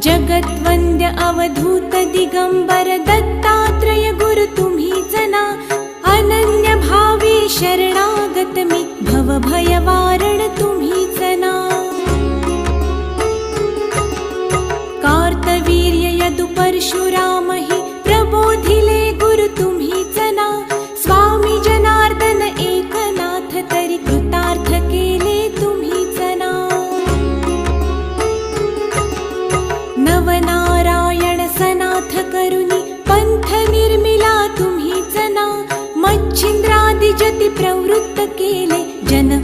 जगद्वन्द्य अवधूत दिगंबर दत्तात्रय गुरु तुम्हीच ना. अनन्य भावे शरणागत मी भवभय वारण तुम्हीच ना. कार्तवीर्य यदु परशुराम हि प्रबोधिले गुरु तुम्हीच ना. स्वामी जनार्दन एकनाथ तरी कृतार्थ केले तुम्हीच ना. नवनारायण सनाथ करुनी पंथ निर्मिला तुम्हीच ना. मच्छिंद्रादि जति प्रवृत्त केले जन